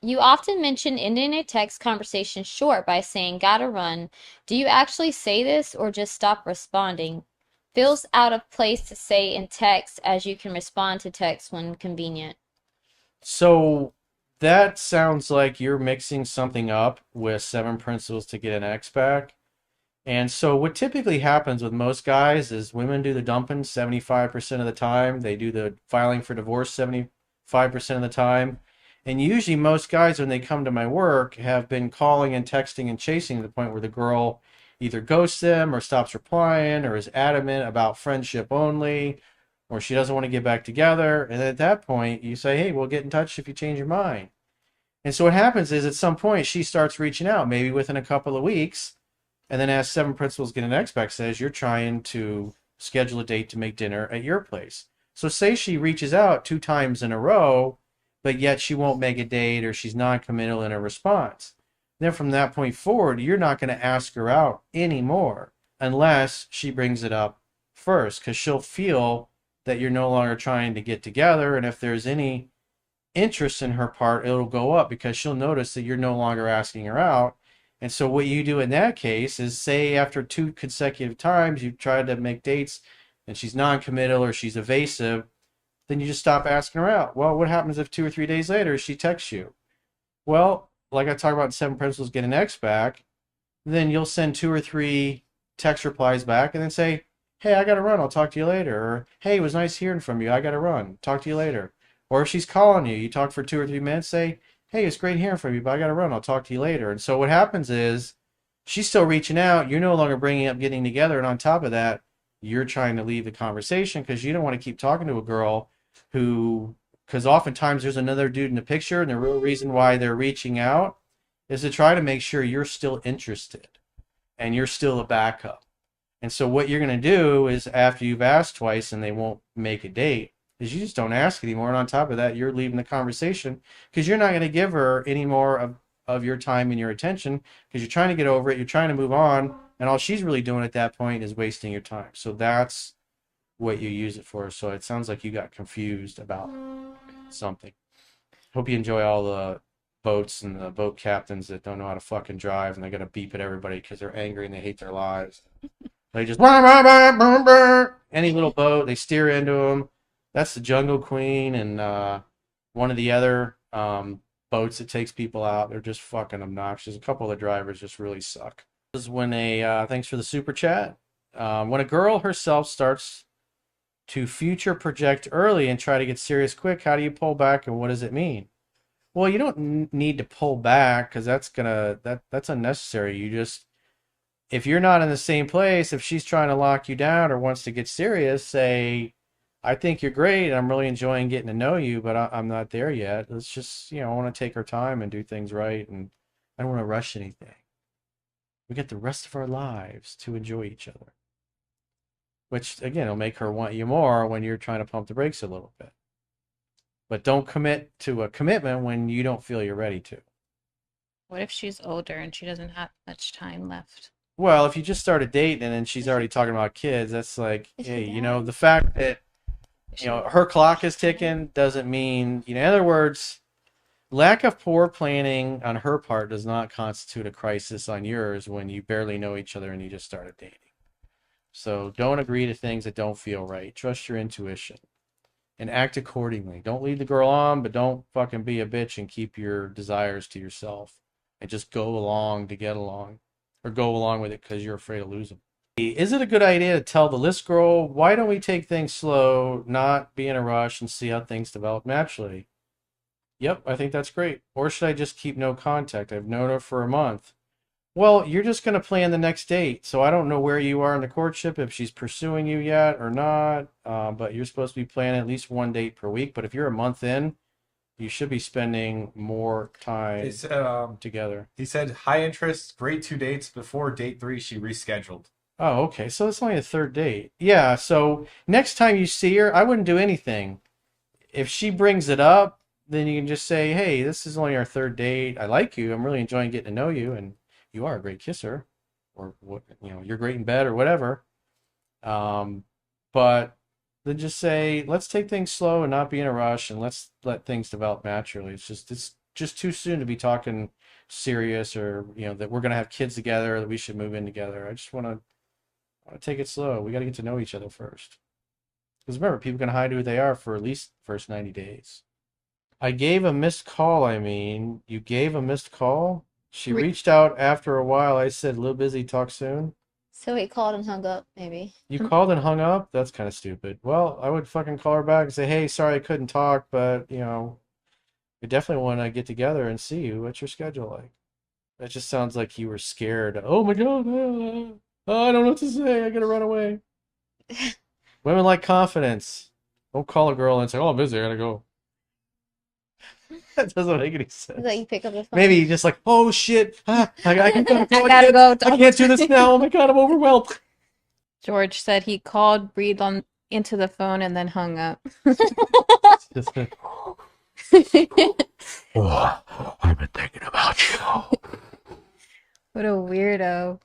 You often mention ending a text conversation short by saying, gotta run. Do you actually say this or just stop responding? Feels out of place to say in text as you can respond to text when convenient. So that sounds like you're mixing something up with Seven Principles to Get an Ex Back. And so what typically happens with most guys is women do the dumping 75% of the time. They do the filing for divorce 75% of the time. And usually most guys, when they come to my work, have been calling and texting and chasing to the point where the girl either ghosts them or stops replying or is adamant about friendship only or she doesn't want to get back together. And at that point, you say, hey, we'll get in touch if you change your mind. And so what happens is at some point she starts reaching out, maybe within a couple of weeks, and then as Seven Principles Get an Expect says, you're trying to schedule a date to make dinner at your place. So say she reaches out 2 times in a row, but yet she won't make a date or she's non-committal in her response. Then from that point forward, you're not going to ask her out anymore unless she brings it up first, because she'll feel that you're no longer trying to get together. And if there's any interest in her part, it'll go up because she'll notice that you're no longer asking her out. And so what you do in that case is say after 2 consecutive times you've tried to make dates and she's non-committal or she's evasive, then you just stop asking her out. Well, what happens if 2 or 3 days later she texts you? Well, like I talked about in Seven Principles Get an Ex Back, then you'll send 2 or 3 text replies back and then say, hey, I gotta run, I'll talk to you later. Or hey, it was nice hearing from you, I gotta run, talk to you later. Or if she's calling you, you talk for 2 or 3 minutes, say, hey, it's great hearing from you, but I gotta run, I'll talk to you later. And so what happens is she's still reaching out, you're no longer bringing up getting together, and on top of that, you're trying to leave the conversation because you don't want to keep talking to a girl who, because oftentimes there's another dude in the picture, and the real reason why they're reaching out is to try to make sure you're still interested and you're still a backup. And so what you're going to do is after you've asked twice and they won't make a date, is you just don't ask anymore. And on top of that, you're leaving the conversation because you're not going to give her any more of your time and your attention because you're trying to get over it. You're trying to move on. And all she's really doing at that point is wasting your time. So that's what you use it for. So it sounds like you got confused about something. Hope you enjoy all the boats and the boat captains that don't know how to fucking drive and they got to beep at everybody because they're angry and they hate their lives. They just any little boat they steer into them. That's the Jungle Queen and one of the other boats that takes people out. They're just fucking obnoxious. A couple of the drivers just really suck. This is when thanks for the super chat. When a girl herself starts to future project early and try to get serious quick, how do you pull back and what does it mean? Well, you don't need to pull back because that's unnecessary. You just if you're not in the same place, if she's trying to lock you down or wants to get serious, say, I think you're great. I'm really enjoying getting to know you, but I'm not there yet. Let's just, I want to take our time and do things right. And I don't want to rush anything. We get the rest of our lives to enjoy each other, which again, will make her want you more when you're trying to pump the brakes a little bit. But don't commit to a commitment when you don't feel you're ready to. What if she's older and she doesn't have much time left? Well, if you just started dating and then she's already talking about kids, that's like, Is she hey, bad? the fact that Is she her clock is ticking doesn't mean, in other words, lack of poor planning on her part does not constitute a crisis on yours when you barely know each other and you just started dating. So don't agree to things that don't feel right. Trust your intuition and act accordingly. Don't lead the girl on, but don't fucking be a bitch and keep your desires to yourself and just go along to get along or go along with it because you're afraid of losing. Is it a good idea to tell the list girl, why don't we take things slow, not be in a rush, and see how things develop naturally? Yep, I think that's great. Or should I just keep no contact? I've known her for a month. Well, you're just going to plan the next date. So I don't know where you are in the courtship, if she's pursuing you yet or not. But you're supposed to be planning at least 1 date per week. But if you're a month in, you should be spending more time together. He said high interest, great 2 dates. Before date 3, she rescheduled. Oh, okay. So it's only a third date. Yeah. So next time you see her, I wouldn't do anything. If she brings it up, then you can just say, hey, this is only our third date. I like you. I'm really enjoying getting to know you. And you are a great kisser. Or, you're great in bed or whatever. But then just say, let's take things slow and not be in a rush and let's let things develop naturally. It's just too soon to be talking serious, or that we're gonna have kids together, or that we should move in together. I just want to take it slow. We got to get to know each other first. Because remember, people can hide who they are for at least the first 90 days. I gave a missed call. I mean, you gave a missed call? She Re- reached out after a while. I said, a little busy, talk soon. So he called and hung up, maybe. You called and hung up? That's kind of stupid. Well, I would fucking call her back and say, hey, sorry I couldn't talk, but, we definitely want to get together and see you. What's your schedule like? That just sounds like you were scared. Oh my God. I don't know what to say. I gotta run away. Women like confidence. Don't call a girl and say, oh, I'm busy. I gotta go. That doesn't make any sense. Like you pick up the phone. Maybe just like, oh shit. I gotta go. I gotta go. I can't do this now. Oh my God, I'm overwhelmed. George said he called, breathed on into the phone, and then hung up. Oh, I've been thinking about you. What a weirdo.